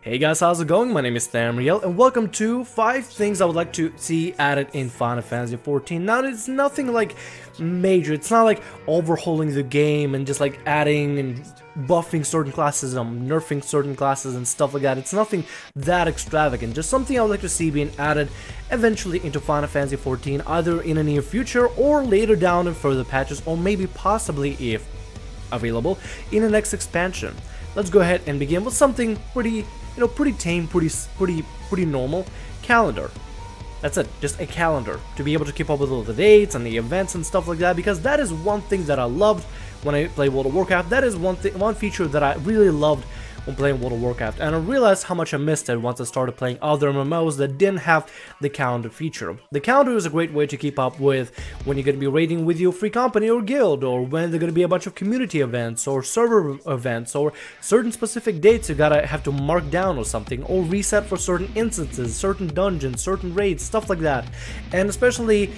Hey guys, how's it going? My name is Tamriel, and welcome to 5 things I would like to see added in Final Fantasy XIV. Now, it's nothing like major. It's not like overhauling the game and just like adding and buffing certain classes and nerfing certain classes and stuff like that. It's nothing that extravagant. Just something I would like to see being added eventually into Final Fantasy XIV, either in the near future or later down in further patches, or maybe possibly, if available, in the next expansion. Let's go ahead and begin with something pretty tame, pretty normal. Calendar. That's it, just a calendar to be able to keep up with all the dates and the events and stuff like that, because that is one thing that I loved when I played World of Warcraft. That is one feature that I really loved when playing World of Warcraft, and I realized how much I missed it once I started playing other MMOs that didn't have the calendar feature. The calendar is a great way to keep up with when you're going to be raiding with your free company or guild, or when there are going to be a bunch of community events or server events, or certain specific dates you gotta have to mark down or something, or reset for certain instances, certain dungeons, certain raids, stuff like that. And especially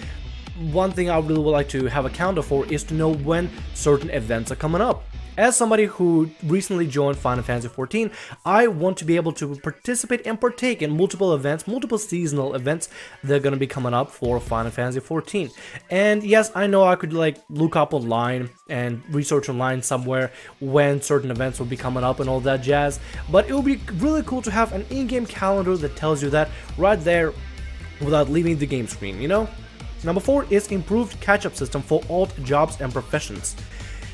one thing I really would like to have a calendar for is to know when certain events are coming up. As somebody who recently joined Final Fantasy XIV, I want to be able to participate and partake in multiple events, multiple seasonal events that are going to be coming up for Final Fantasy XIV. And yes, I know I could like look up online and research online somewhere when certain events will be coming up and all that jazz, but it would be really cool to have an in-game calendar that tells you that right there without leaving the game screen, you know? Number 4 is improved catch-up system for alt jobs and professions.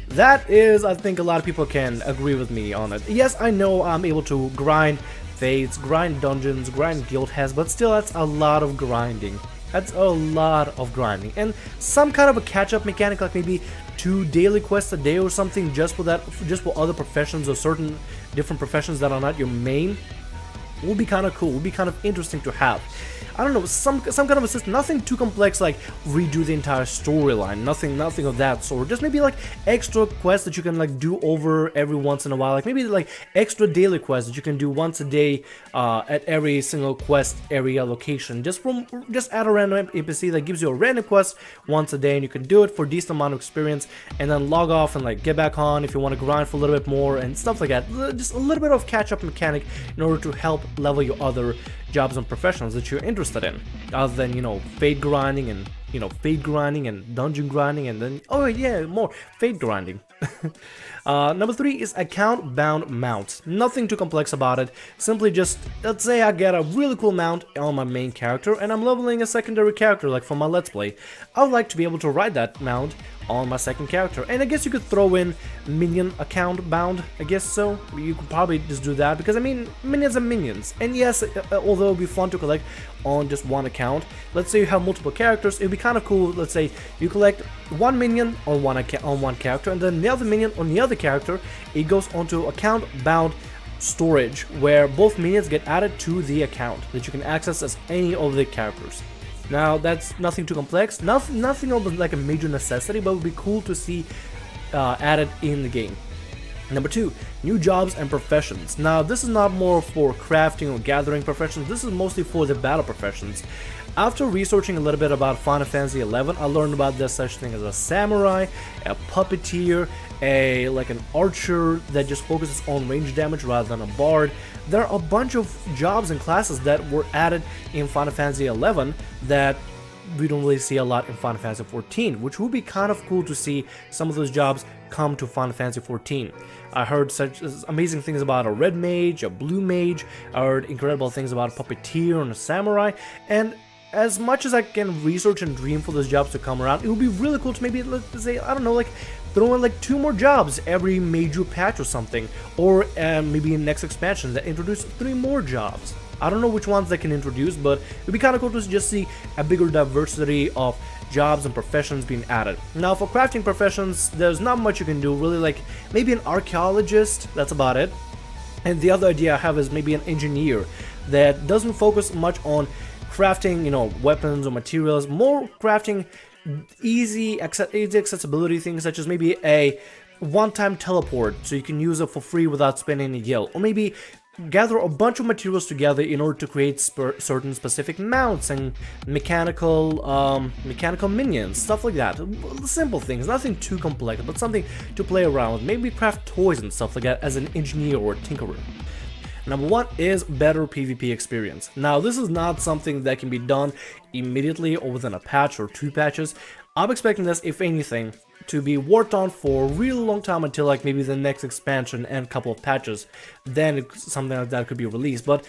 That is, I think a lot of people can agree with me on it. Yes, I know I'm able to grind fates, grind dungeons, grind guild heads, but still that's a lot of grinding. That's a lot of grinding. And some kind of a catch-up mechanic, like maybe 2 daily quests a day or something, just for that, just for other professions or certain different professions that are not your main, would be kind of cool, would be kind of interesting to have. I don't know, some kind of a system, nothing too complex like redo the entire storyline, nothing of that sort. Just maybe like extra quests that you can like do over every once in a while, like maybe like extra daily quests that you can do once a day at every single quest area location. Just add a random NPC that gives you a random quest once a day, and you can do it for a decent amount of experience, and then log off and like get back on if you want to grind for a little bit more and stuff like that. Just a little bit of catch-up mechanic in order to help level your other jobs and professions that you're interested in, other than, you know, fate grinding and, you know, fate grinding and dungeon grinding, and then, oh yeah, more fate grinding. Number 3 is account bound mounts. Nothing too complex about it. Simply just, let's say I get a really cool mount on my main character and I'm leveling a secondary character, like for my Let's Play. I would like to be able to ride that mount on my second character, and I guess you could throw in minion account bound. I guess so. You could probably just do that, because I mean, minions are minions, and yes, although it would be fun to collect on just one account. Let's say you have multiple characters, it would be kind of cool. Let's say you collect one minion on one character, and then the other minion on the other character. It goes onto account bound storage, where both minions get added to the account that you can access as any of the characters. Now, that's nothing too complex, nothing of like a major necessity, but it would be cool to see added in the game. Number 2, new jobs and professions. Now, this is not more for crafting or gathering professions, this is mostly for the battle professions. After researching a little bit about Final Fantasy XI, I learned about this such thing as a samurai, a puppeteer, like an archer that just focuses on range damage rather than a bard. There are a bunch of jobs and classes that were added in Final Fantasy XI that we don't really see a lot in Final Fantasy XIV, which would be kind of cool to see some of those jobs come to Final Fantasy XIV. I heard such amazing things about a red mage, a blue mage, I heard incredible things about a puppeteer and a samurai, and as much as I can research and dream for those jobs to come around, it would be really cool to maybe, let's say, I don't know, like throw in like 2 more jobs every major patch or something, or maybe in next expansion that introduce 3 more jobs. I don't know which ones they can introduce, but it would be kind of cool to just see a bigger diversity of jobs and professions being added. Now, for crafting professions, there's not much you can do, really, like maybe an archaeologist, that's about it. And the other idea I have is maybe an engineer that doesn't focus much on crafting, you know, weapons or materials, more crafting easy accessibility things, such as maybe a one-time teleport so you can use it for free without spending any gil, or maybe gather a bunch of materials together in order to create certain specific mounts and mechanical minions, stuff like that. Simple things, nothing too complex, but something to play around with. Maybe craft toys and stuff like that as an engineer or tinkerer. Number one is better PvP experience. Now, this is not something that can be done immediately or within a patch or 2 patches. I'm expecting this, if anything, to be worked on for a really long time until like maybe the next expansion and couple of patches. Then something like that could be released. But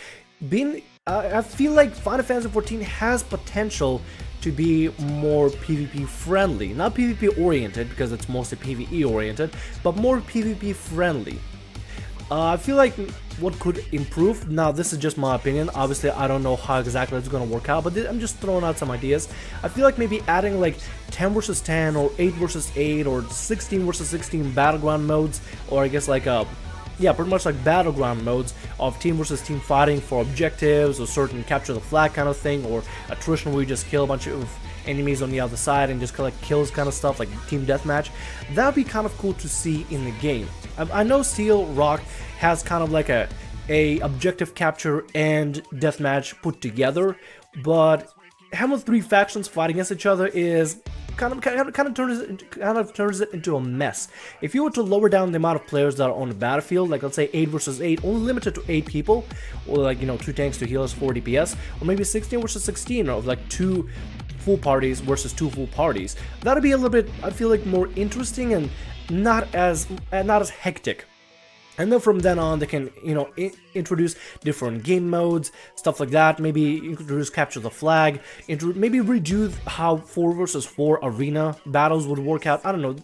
I feel like Final Fantasy XIV has potential to be more PvP friendly. Not PvP oriented, because it's mostly PvE oriented, but more PvP friendly. I feel like what could improve, now this is just my opinion, obviously I don't know how exactly it's going to work out, but I'm just throwing out some ideas. I feel like maybe adding like 10 versus 10 or 8 versus 8 or 16 versus 16 battleground modes, or I guess like yeah, pretty much like battleground modes of team versus team fighting for objectives or certain capture the flag kind of thing, or attrition where you just kill a bunch of enemies on the other side and just collect kills kind of stuff, like team deathmatch. That'd be kind of cool to see in the game. I know Steel Rock has kind of like a objective capture and deathmatch put together, but having 3 factions fighting against each other is kind of turns it into a mess. If you were to lower down the amount of players that are on the battlefield, like let's say 8 versus 8, only limited to 8 people, or like 2 tanks, 2 healers, 4 DPS, or maybe 16 versus 16, or like 2 full parties versus 2 full parties, that'd be a little bit, I feel like, more interesting and not as hectic. And then from then on, they can, introduce different game modes, stuff like that. Maybe introduce capture the flag, maybe redo how 4 versus 4 arena battles would work out. I don't know,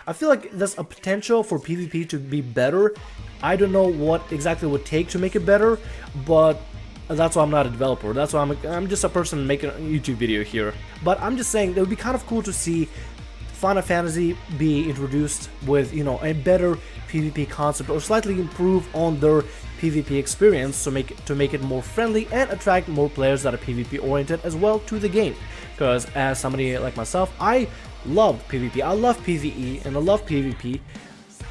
I feel like there's a potential for PvP to be better. I don't know what exactly it would take to make it better, but that's why I'm not a developer. That's why I'm just a person making a YouTube video here. But I'm just saying, it would be kind of cool to see Final Fantasy be introduced with, a better PvP concept, or slightly improve on their PvP experience to make it more friendly and attract more players that are PvP oriented as well to the game. Because as somebody like myself, I love PvP, I love PvE, and I love PvP.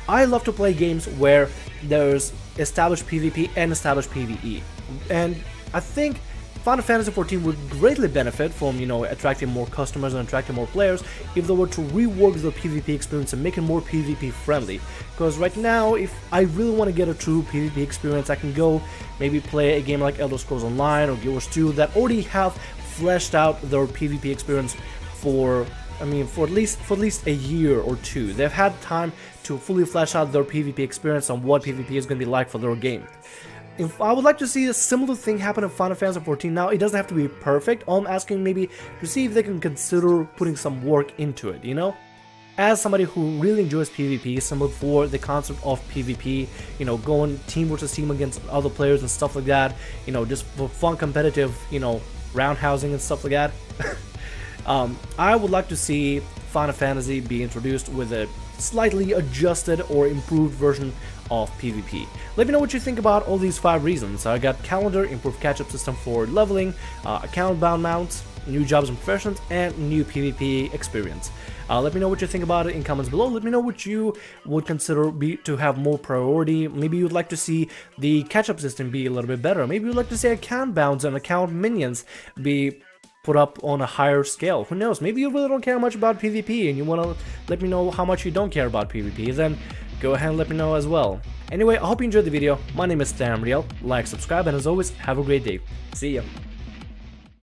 I love to play games where there's established PvP and established PvE. And I think Final Fantasy XIV would greatly benefit from, attracting more customers and attracting more players if they were to rework the PvP experience and make it more PvP friendly. Because right now, if I really want to get a true PvP experience, I can go maybe play a game like Elder Scrolls Online or Guild Wars 2 that already have fleshed out their PvP experience for at least a year or 2. They've had time to fully flesh out their PvP experience on what PvP is going to be like for their game. If I would like to see a similar thing happen in Final Fantasy XIV. Now, it doesn't have to be perfect. All I'm asking maybe to see if they can consider putting some work into it, As somebody who really enjoys PvP, similar for the concept of PvP, going team versus team against other players and stuff like that, just for fun, competitive, roundhousing and stuff like that. I would like to see Final Fantasy be introduced with a slightly adjusted or improved version of PvP. Let me know what you think about all these 5 reasons. I got calendar, improved catch-up system for leveling, account bound mounts, new jobs and professions, and new PvP experience. Let me know what you think about it in comments below. Let me know what you would consider to have more priority. Maybe you'd like to see the catch-up system be a little bit better. Maybe you'd like to see account bounds and account minions be put up on a higher scale. Who knows? Maybe you really don't care much about PvP and you want to let me know how much you don't care about PvP. Then go ahead and let me know as well. Anyway, I hope you enjoyed the video. My name is Tamriel. Like, subscribe, and as always, have a great day. See ya.